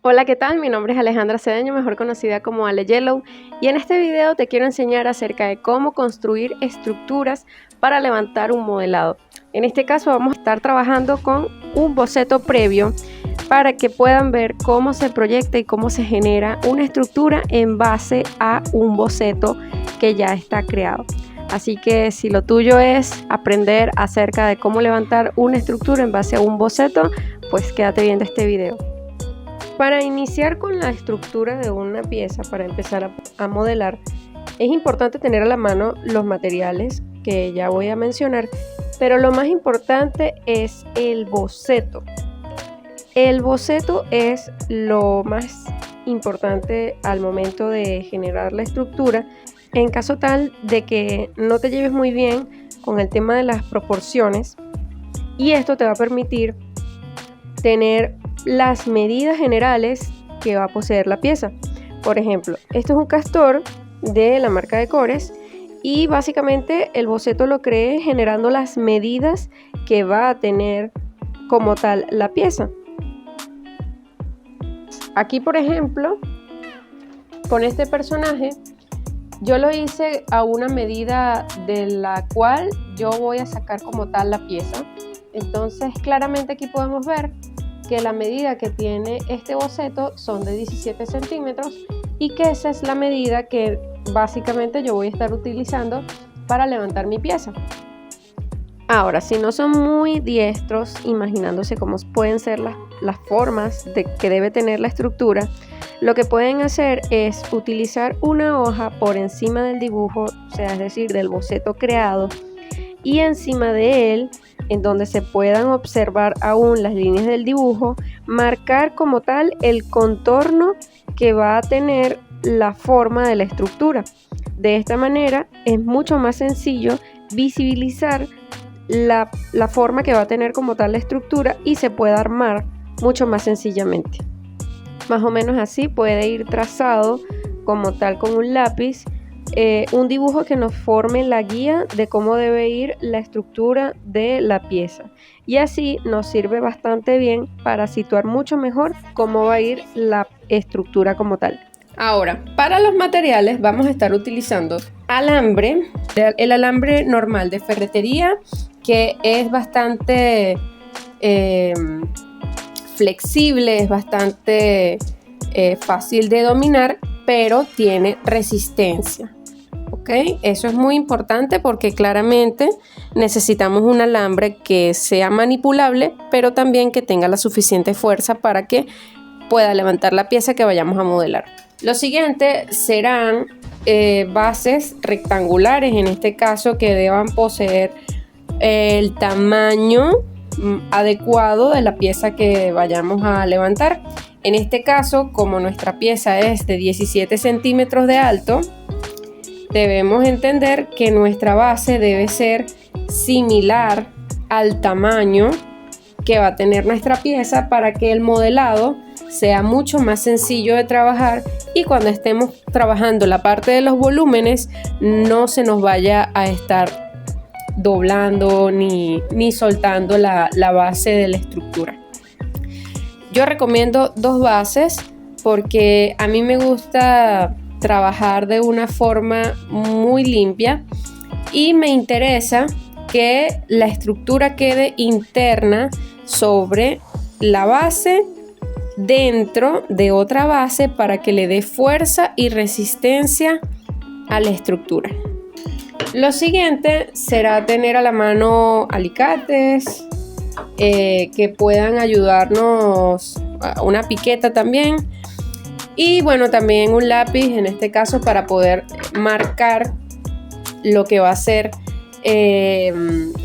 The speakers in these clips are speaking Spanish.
Hola, ¿qué tal? Mi nombre es Alejandra Cedeño, mejor conocida como Ale Yellow, y en este video te quiero enseñar acerca de cómo construir estructuras para levantar un modelado. En este caso vamos a estar trabajando con un boceto previo para que puedan ver cómo se proyecta y cómo se genera una estructura en base a un boceto que ya está creado. Así que si lo tuyo es aprender acerca de cómo levantar una estructura en base a un boceto, pues quédate viendo este video. Para iniciar con la estructura de una pieza, para empezar a modelar, es importante tener a la mano los materiales que ya voy a mencionar, pero lo más importante es el boceto. El boceto es lo más importante al momento de generar la estructura, en caso tal de que no te lleves muy bien con el tema de las proporciones, y esto te va a permitir tener las medidas generales que va a poseer la pieza. Por ejemplo, esto es un castor de la marca de Cores y básicamente el boceto lo creé generando las medidas que va a tener como tal la pieza. Aquí, por ejemplo, con este personaje yo lo hice a una medida de la cual yo voy a sacar como tal la pieza. Entonces claramente aquí podemos ver que la medida que tiene este boceto son de 17 centímetros y que esa es la medida que básicamente yo voy a estar utilizando para levantar mi pieza. Ahora, si no son muy diestros imaginándose cómo pueden ser las formas que debe tener la estructura, lo que pueden hacer es utilizar una hoja por encima del dibujo, o sea, es decir, del boceto creado, y encima de él, en donde se puedan observar aún las líneas del dibujo, marcar como tal el contorno que va a tener la forma de la estructura. De esta manera es mucho más sencillo visibilizar la forma que va a tener como tal la estructura y se puede armar mucho más sencillamente. Más o menos así puede ir trazado como tal con un lápiz un dibujo que nos forme la guía de cómo debe ir la estructura de la pieza, y así nos sirve bastante bien para situar mucho mejor cómo va a ir la estructura como tal. Ahora, para los materiales vamos a estar utilizando alambre, el alambre normal de ferretería, que es bastante flexible, es bastante fácil de dominar, pero tiene resistencia. ¿Ok? Eso es muy importante porque claramente necesitamos un alambre que sea manipulable, pero también que tenga la suficiente fuerza para que pueda levantar la pieza que vayamos a modelar. Lo siguiente serán bases rectangulares, en este caso, que deban poseer el tamaño adecuado de la pieza que vayamos a levantar. En este caso, como nuestra pieza es de 17 centímetros de alto, debemos entender que nuestra base debe ser similar al tamaño que va a tener nuestra pieza para que el modelado sea mucho más sencillo de trabajar y cuando estemos trabajando la parte de los volúmenes no se nos vaya a estar doblando ni soltando la base de la estructura. Yo recomiendo dos bases porque a mí me gusta trabajar de una forma muy limpia y me interesa que la estructura quede interna sobre la base dentro de otra base para que le dé fuerza y resistencia a la estructura. Lo siguiente será tener a la mano alicates que puedan ayudarnos, una piqueta también, y bueno, también un lápiz en este caso para poder marcar lo que va a ser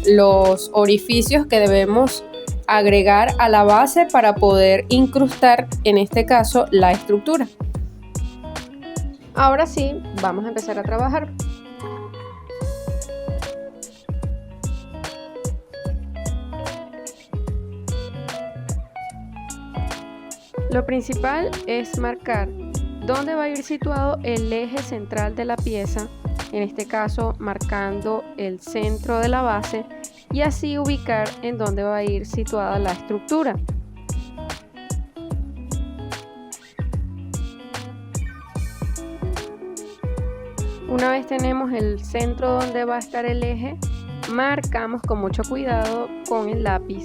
los orificios que debemos agregar a la base para poder incrustar en este caso la estructura. Ahora sí, vamos a empezar a trabajar. Lo principal es marcar dónde va a ir situado el eje central de la pieza, en este caso marcando el centro de la base, y así ubicar en dónde va a ir situada la estructura. Una vez tenemos el centro donde va a estar el eje, marcamos con mucho cuidado con el lápiz.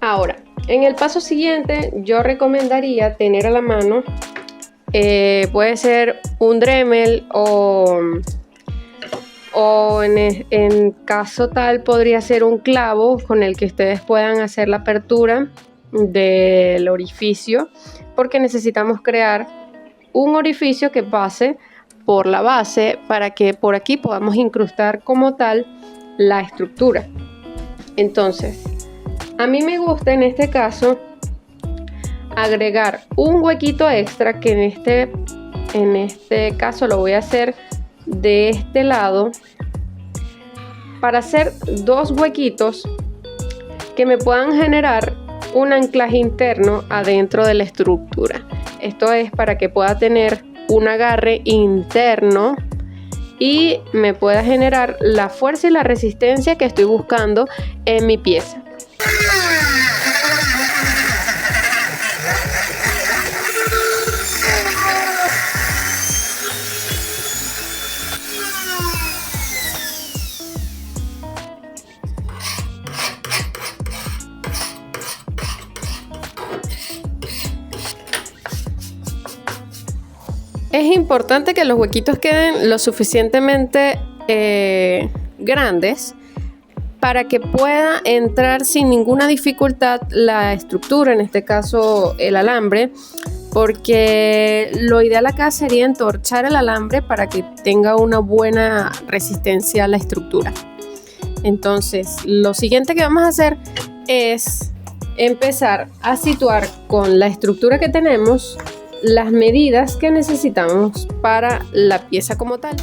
Ahora, en el paso siguiente, yo recomendaría tener a la mano, puede ser un Dremel o en caso tal podría ser un clavo con el que ustedes puedan hacer la apertura del orificio, porque necesitamos crear un orificio que pase por la base para que por aquí podamos incrustar como tal la estructura. Entonces, a mí me gusta en este caso agregar un huequito extra, que en este caso lo voy a hacer de este lado, para hacer dos huequitos que me puedan generar un anclaje interno adentro de la estructura. Esto es para que pueda tener un agarre interno y me pueda generar la fuerza y la resistencia que estoy buscando en mi pieza. Es importante que los huequitos queden lo suficientemente grandes para que pueda entrar sin ninguna dificultad la estructura, en este caso el alambre, porque lo ideal acá sería entorchar el alambre para que tenga una buena resistencia a la estructura. Entonces, lo siguiente que vamos a hacer es empezar a situar con la estructura que tenemos las medidas que necesitamos para la pieza como tal.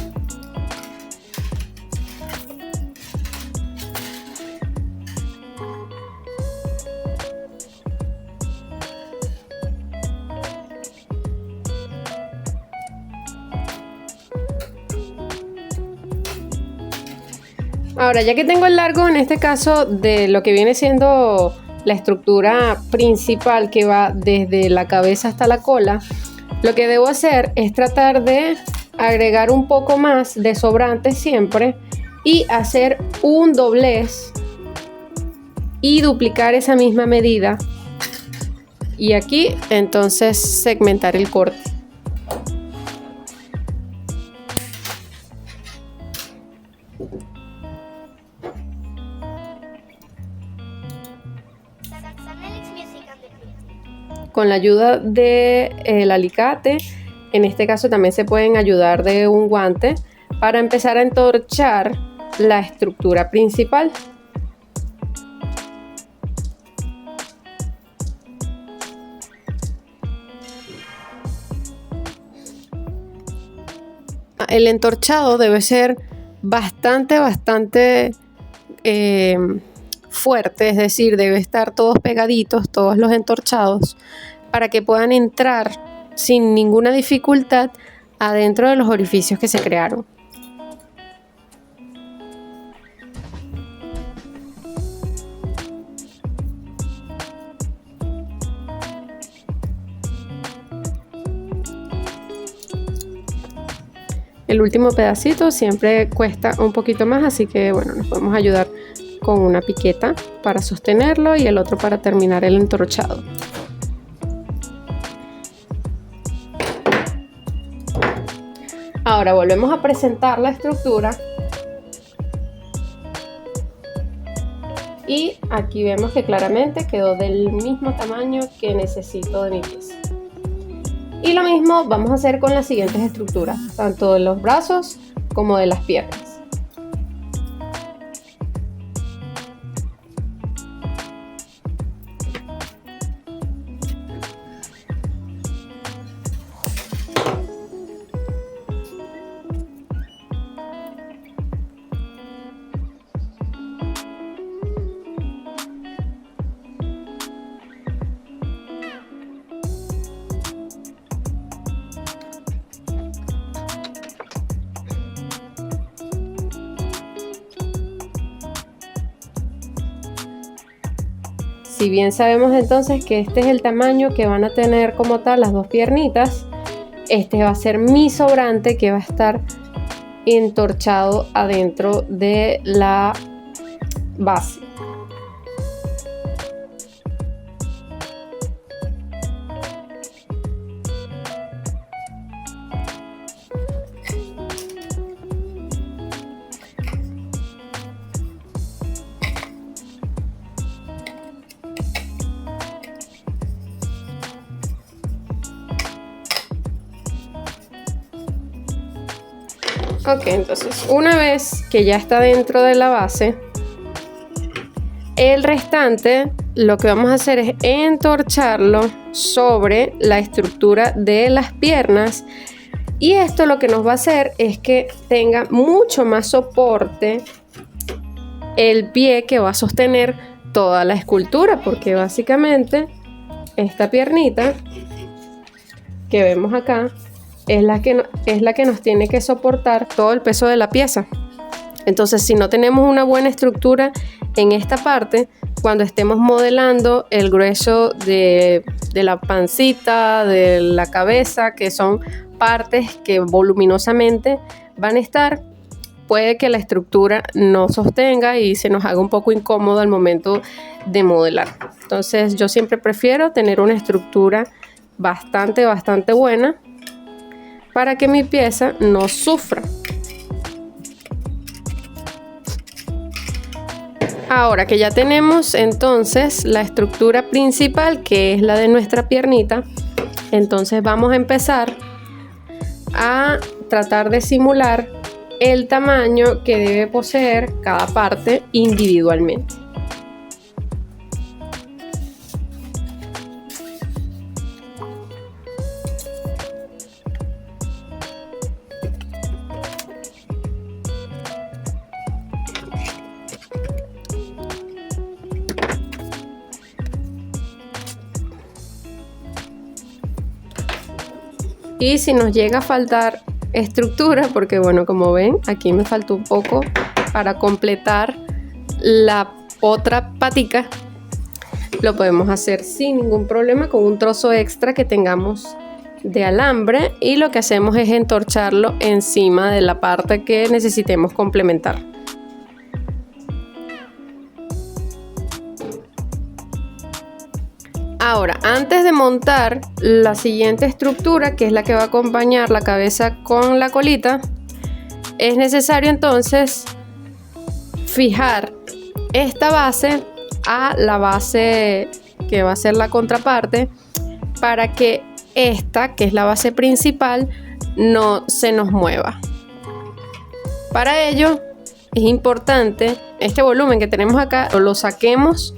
Ahora, ya que tengo el largo en este caso de lo que viene siendo la estructura principal, que va desde la cabeza hasta la cola, lo que debo hacer es tratar de agregar un poco más de sobrante siempre y hacer un doblez y duplicar esa misma medida, y aquí entonces segmentar el corte. Con la ayuda del alicate, en este caso también se pueden ayudar de un guante, para empezar a entorchar la estructura principal. El entorchado debe ser bastante fuerte, es decir, debe estar todos pegaditos, todos los entorchados, para que puedan entrar sin ninguna dificultad adentro de los orificios que se crearon. El último pedacito siempre cuesta un poquito más, así que bueno, nos podemos ayudar con una piqueta para sostenerlo y el otro para terminar el entorchado. Ahora volvemos a presentar la estructura y aquí vemos que claramente quedó del mismo tamaño que necesito de mi pieza. Y lo mismo vamos a hacer con las siguientes estructuras, tanto de los brazos como de las piernas. si bien sabemos entonces que este es el tamaño que van a tener como tal las dos piernitas, este va a ser mi sobrante que va a estar entorchado adentro de la base. Ok, entonces una vez que ya está dentro de la base, el restante lo que vamos a hacer es entorcharlo sobre la estructura de las piernas, y esto lo que nos va a hacer es que tenga mucho más soporte el pie que va a sostener toda la escultura, porque básicamente esta piernita que vemos acá es la que nos tiene que soportar todo el peso de la pieza. Entonces, si no tenemos una buena estructura en esta parte, cuando estemos modelando el grueso de la pancita, de la cabeza, que son partes que voluminosamente van a estar, puede que la estructura no sostenga y se nos haga un poco incómodo al momento de modelar. Entonces, yo siempre prefiero tener una estructura bastante buena para que mi pieza no sufra. Ahora que ya tenemos entonces la estructura principal, que es la de nuestra piernita, entonces vamos a empezar a tratar de simular el tamaño que debe poseer cada parte individualmente. Y si nos llega a faltar estructura, porque bueno, como ven, aquí me faltó un poco para completar la otra patica, lo podemos hacer sin ningún problema con un trozo extra que tengamos de alambre, y lo que hacemos es entorcharlo encima de la parte que necesitemos complementar. Ahora, antes de montar la siguiente estructura, que es la que va a acompañar la cabeza con la colita, es necesario entonces fijar esta base a la base que va a ser la contraparte, para que esta, que es la base principal, no se nos mueva. Para ello es importante este volumen que tenemos acá, lo saquemos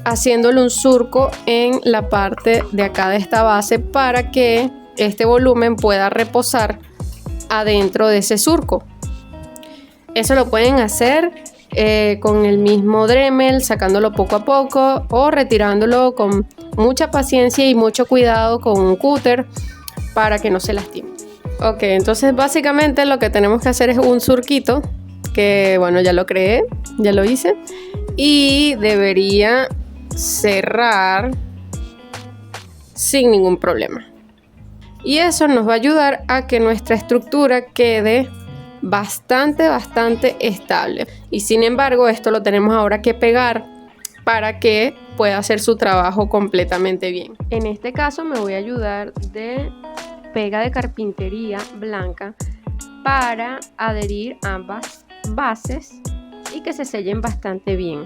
haciéndole un surco en la parte de acá de esta base, para que este volumen pueda reposar adentro de ese surco. Eso lo pueden hacer con el mismo Dremel, sacándolo poco a poco, o retirándolo con mucha paciencia y mucho cuidado con un cúter para que no se lastime. Ok, entonces básicamente lo que tenemos que hacer es un surquito, que bueno, ya lo creé, ya lo hice, y debería cerrar sin ningún problema, y eso nos va a ayudar a que nuestra estructura quede bastante estable. Y sin embargo, esto lo tenemos ahora que pegar para que pueda hacer su trabajo completamente bien. En este caso me voy a ayudar de pega de carpintería blanca para adherir ambas bases y que se sellen bastante bien.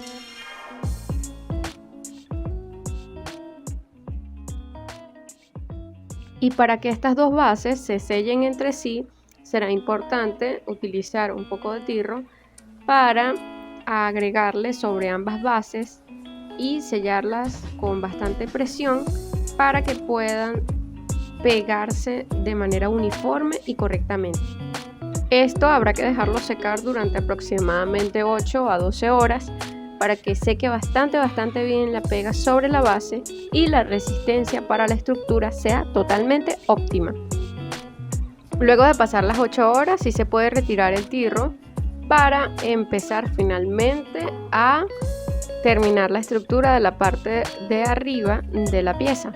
Y para que estas dos bases se sellen entre sí, será importante utilizar un poco de tirro para agregarle sobre ambas bases y sellarlas con bastante presión, para que puedan pegarse de manera uniforme y correctamente. Esto habrá que dejarlo secar durante aproximadamente 8 a 12 horas para que seque bastante bien la pega sobre la base y la resistencia para la estructura sea totalmente óptima. Luego de pasar las 8 horas, sí se puede retirar el tirro para empezar finalmente a terminar la estructura de la parte de arriba de la pieza.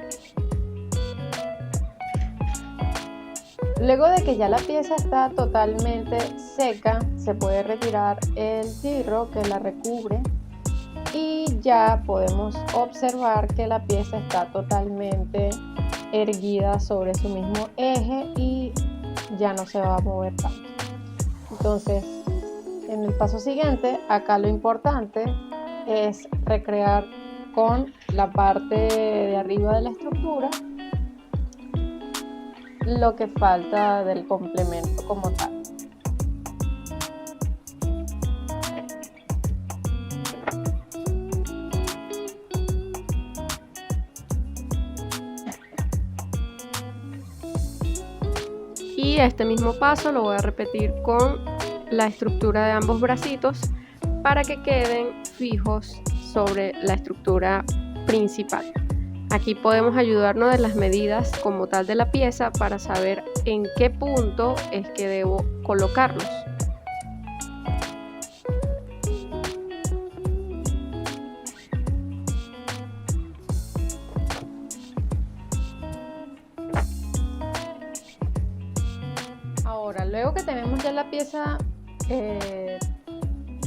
Luego de que ya la pieza está totalmente seca, se puede retirar el tirro que la recubre y ya podemos observar que la pieza está totalmente erguida sobre su mismo eje y ya no se va a mover tanto. Entonces, en el paso siguiente, acá lo importante es recrear con la parte de arriba de la estructura lo que falta del complemento como tal. Y este mismo paso lo voy a repetir con la estructura de ambos bracitos para que queden fijos sobre la estructura principal. Aquí podemos ayudarnos de las medidas como tal de la pieza para saber en qué punto es que debo colocarlos. Ahora, luego que tenemos ya la pieza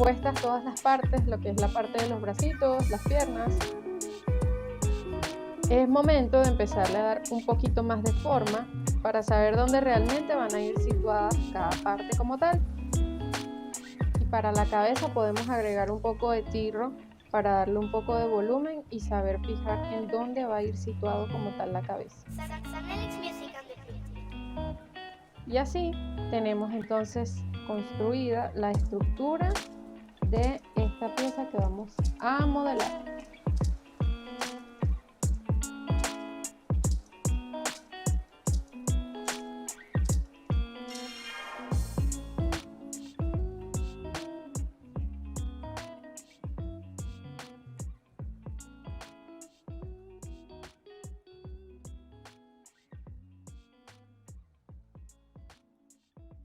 puestas todas las partes, lo que es la parte de los bracitos, las piernas, es momento de empezarle a dar un poquito más de forma para saber dónde realmente van a ir situadas cada parte como tal. Y para la cabeza podemos agregar un poco de tirro para darle un poco de volumen y saber fijar en dónde va a ir situado como tal la cabeza. Y así tenemos entonces construida la estructura de esta pieza que vamos a modelar.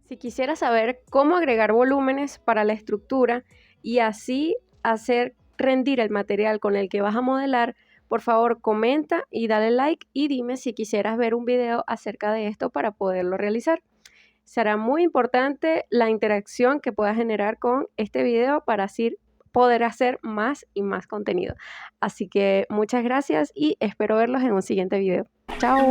Si quisieras saber cómo agregar volúmenes para la estructura y así hacer rendir el material con el que vas a modelar, por favor comenta y dale like y dime si quisieras ver un video acerca de esto para poderlo realizar. Será muy importante la interacción que puedas generar con este video para así poder hacer más y más contenido. Así que muchas gracias y espero verlos en un siguiente video. ¡Chao!